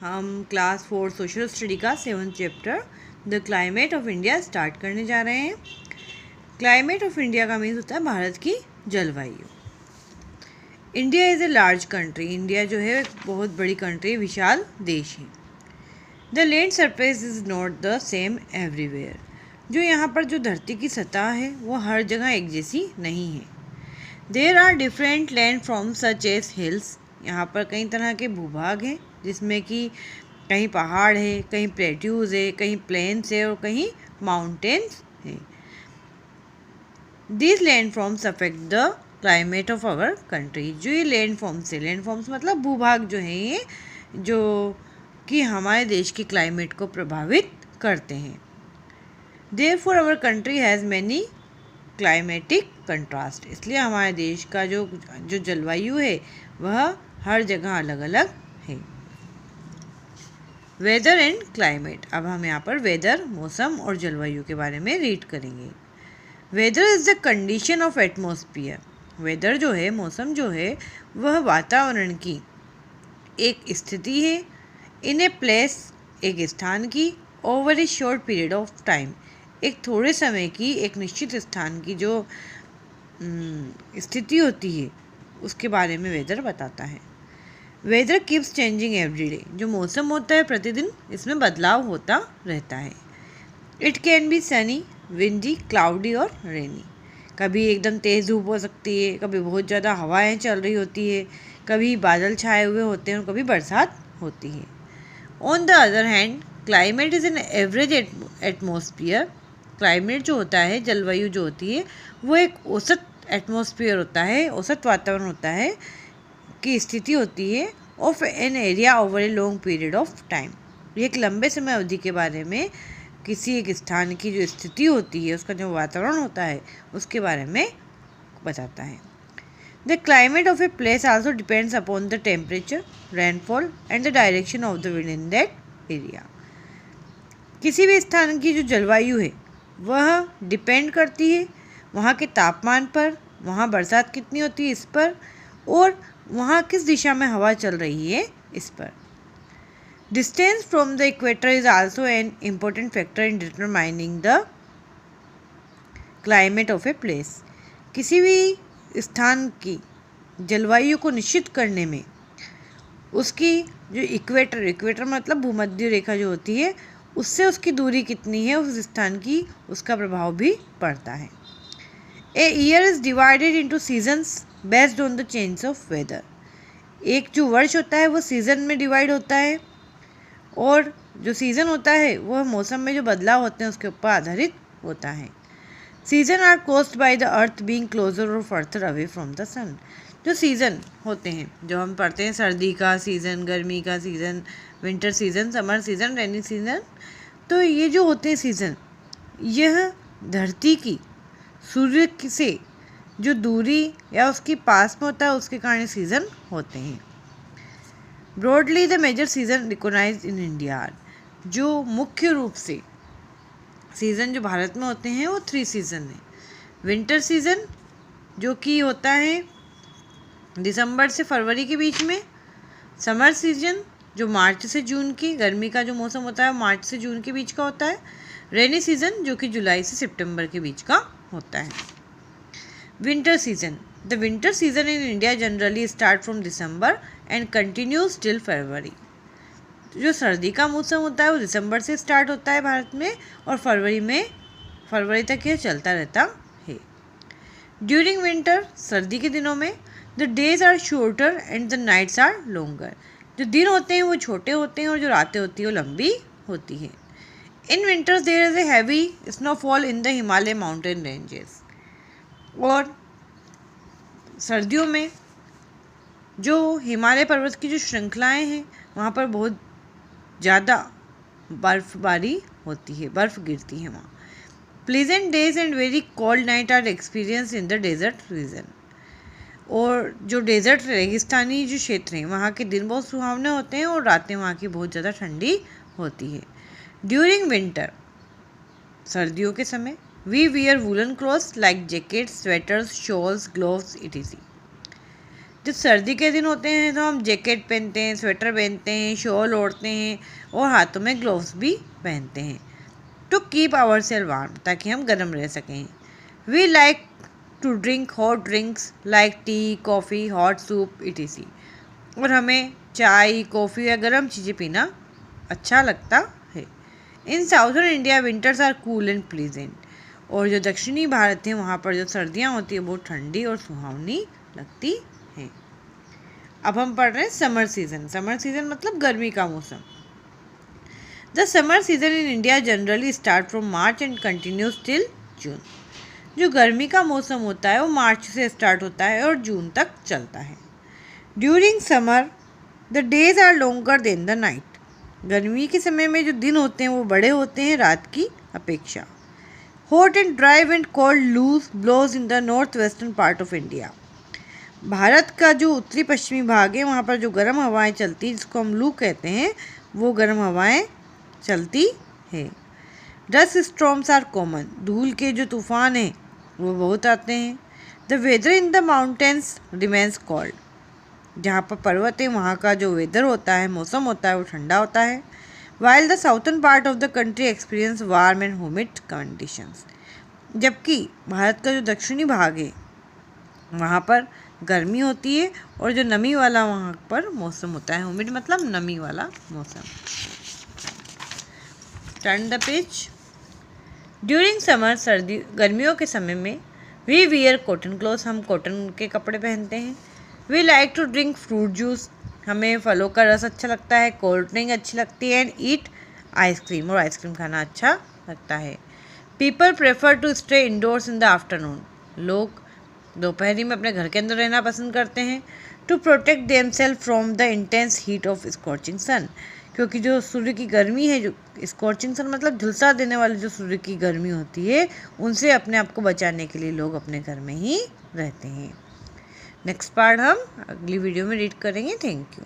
हम class 4 social study का 7th chapter the climate of India start करने जा रहे हैं। क्लाइमेट ऑफ इंडिया का मीन्स होता है भारत की जलवायु। India is a large country. India जो है बहुत बड़ी कंट्री, विशाल देश है। The land surface is not the same everywhere. जो यहाँ पर जो धरती की सतह है वो हर जगह एक जैसी नहीं है। There are different land from such as hills. यहाँ पर कई तरह के भूभाग हैं जिसमें कि कहीं पहाड़ है, कहीं प्लेट्यूज है, कहीं प्लेन्स है और कहीं माउंटेन्स है। This land forms affect the climate of our country. जो ये लैंड फॉर्म्स मतलब भूभाग जो है ये जो कि हमारे देश के क्लाइमेट को प्रभावित करते हैं। Therefore our country has many climatic contrast. इसलिए हमारे देश का जो जलवायु है वह हर जगह अलग अलग है। Weather and climate. अब हम यहाँ पर वेदर, मौसम और जलवायु के बारे में रीड करेंगे। Weather is the condition of atmosphere. Weather जो है, मौसम जो है, वह वातावरण की एक स्थिति है। इन ए प्लेस, एक स्थान की, over A short period of time, एक थोड़े समय की, एक निश्चित स्थान की जो स्थिति होती है उसके बारे में वेदर बताता है। Weather keeps changing every day. जो मौसम होता है प्रतिदिन इसमें बदलाव होता रहता है। It can be Sunny, windy, cloudy और रेनी। कभी एकदम तेज़ धूप हो सकती है, कभी बहुत ज़्यादा हवाएं चल रही होती है, कभी बादल छाए हुए होते हैं और कभी बरसात होती है। On the other hand, climate is an average atmosphere. Climate जो होता है, जलवायु जो होती है, वो एक औसत एटमॉस्फेयर होता है, औसत वातावरण होता है की स्थिति होती है of an area over a long period of time. ये एक लंबे समय अवधि के बारे में किसी एक स्थान की जो स्थिति होती है, उसका जो वातावरण होता है उसके बारे में बताता है। The climate of a place also depends upon the temperature, rainfall and the direction of the wind in that area. किसी भी स्थान की जो जलवायु है वह डिपेंड करती है वहाँ के तापमान पर, वहाँ बरसात कितनी होती है इस पर, और वहाँ किस दिशा में हवा चल रही है इस पर। Distance from the equator is also an important factor in determining the climate of a place. किसी भी स्थान की जलवायु को निश्चित करने में उसकी जो इक्वेटर मतलब भूमध्य रेखा जो होती है उससे उसकी दूरी कितनी है उस स्थान की, उसका प्रभाव भी पड़ता है। A year is divided into seasons based on the change of weather. एक जो वर्ष होता है वो सीज़न में डिवाइड होता है और जो सीज़न होता है वह मौसम में जो बदलाव होते हैं उसके ऊपर आधारित होता है। Season are caused by the earth being closer और further away from the sun. जो सीज़न होते हैं, जो हम पढ़ते हैं, सर्दी का सीज़न, गर्मी का season, winter season, summer season, rainy season, तो ये जो होते हैं सीज़न, यह धरती की सूर्य से जो दूरी या उसकी पास में होता है उसके कारण सीज़न होते हैं। Broadly the major season recognized in India. जो मुख्य रूप से सीज़न जो भारत में होते हैं वो 3 सीज़न हैं। विंटर सीज़न जो कि होता है दिसंबर से फरवरी के बीच में। समर सीज़न जो मार्च से जून की, गर्मी का जो मौसम होता है मार्च से जून के बीच का होता है। रेनी सीज़न जो कि जुलाई से सितंबर के बीच का होता है। Winter season. The winter season in India generally start from December and continues till February. जो सर्दी का मौसम होता है वो दिसंबर से स्टार्ट होता है भारत में और फरवरी तक यह चलता रहता है। ड्यूरिंग विंटर, सर्दी के दिनों में, the days are shorter and the nights are longer. जो दिन होते हैं वो छोटे होते हैं और जो रातें होती हैं वो लंबी होती है। In winters there is a heavy snowfall in the Himalaya mountain ranges. और सर्दियों में जो हिमालय पर्वत की जो श्रृंखलाएं हैं वहाँ पर बहुत ज़्यादा बर्फबारी होती है, बर्फ़ गिरती है वहाँ। Pleasant days and very cold night are experience in the desert region. और जो डेजर्ट रेगिस्तानी जो क्षेत्र हैं वहाँ के दिन बहुत सुहावने होते हैं और रातें वहाँ की बहुत ज़्यादा ठंडी होती है। ड्यूरिंग विंटर, सर्दियों के समय, we wear woollen clothes like jackets, sweaters, shawls, gloves, etc. जब सर्दी के दिन होते हैं तो हम जैकेट पहनते हैं, स्वेटर पहनते हैं, शॉल ओढ़ते हैं और हाथों में ग्लव्स भी पहनते हैं to keep our self warm, ताकि हम गर्म रह सकें। We like to drink hot drinks like tea, coffee, hot soup etc. और हमें चाय, कॉफ़ी या गर्म चीज़ें पीना अच्छा लगता है। In southern India winters are cool and pleasant. और जो दक्षिणी भारत है वहाँ पर जो सर्दियाँ होती है बहुत ठंडी और सुहावनी लगती हैं। अब हम पढ़ रहे हैं समर सीज़न। समर सीज़न मतलब गर्मी का मौसम। The summer season in India generally start from March and continues till June. जो गर्मी का मौसम होता है वो मार्च से स्टार्ट होता है और जून तक चलता है। During summer the days are longer than the night. गर्मी के समय में जो दिन होते हैं वो बड़े होते हैं रात की अपेक्षा। Hot and dry and cold loos blows in the north western part of India. भारत का जो उत्तरी पश्चिमी भाग है वहाँ पर जो गर्म हवाएं चलती हैं, जिसको हम लू कहते हैं, वो गर्म हवाएं चलती है। Dust storms are common. धूल के जो तूफान हैं वो बहुत आते हैं। The weather in the mountains remains cold. जहाँ पर पर्वत है वहाँ का जो वेदर होता है, मौसम होता है, वो ठंडा होता है। While the southern part of the country experience warm and humid conditions. जबकि भारत का जो दक्षिणी भाग है वहाँ पर गर्मी होती है और जो नमी वाला वहाँ पर मौसम होता है। ह्यूमिड मतलब नमी वाला मौसम। Turn the page. During summer सर्दी गर्मियों के समय में वी वियर कॉटन क्लोथ्स। हम कॉटन के कपड़े पहनते हैं। We like to drink fruit juice. हमें फलों का रस अच्छा लगता है। कोल्ड ड्रिंक अच्छी लगती है। And eat ice cream. और आइसक्रीम खाना अच्छा लगता है। People prefer to stay indoors in the afternoon. लोग दोपहरी में अपने घर के अंदर रहना पसंद करते हैं। To protect themselves from the intense heat of scorching sun. क्योंकि जो सूर्य की गर्मी है, जो स्कॉचिंग सन मतलब झुलसा देने वाली जो सूर्य की गर्मी होती है, उनसे अपने आप को बचाने के लिए लोग अपने घर में ही रहते हैं। नेक्स्ट पार्ट हम अगली वीडियो में रीड करेंगे। Thank you.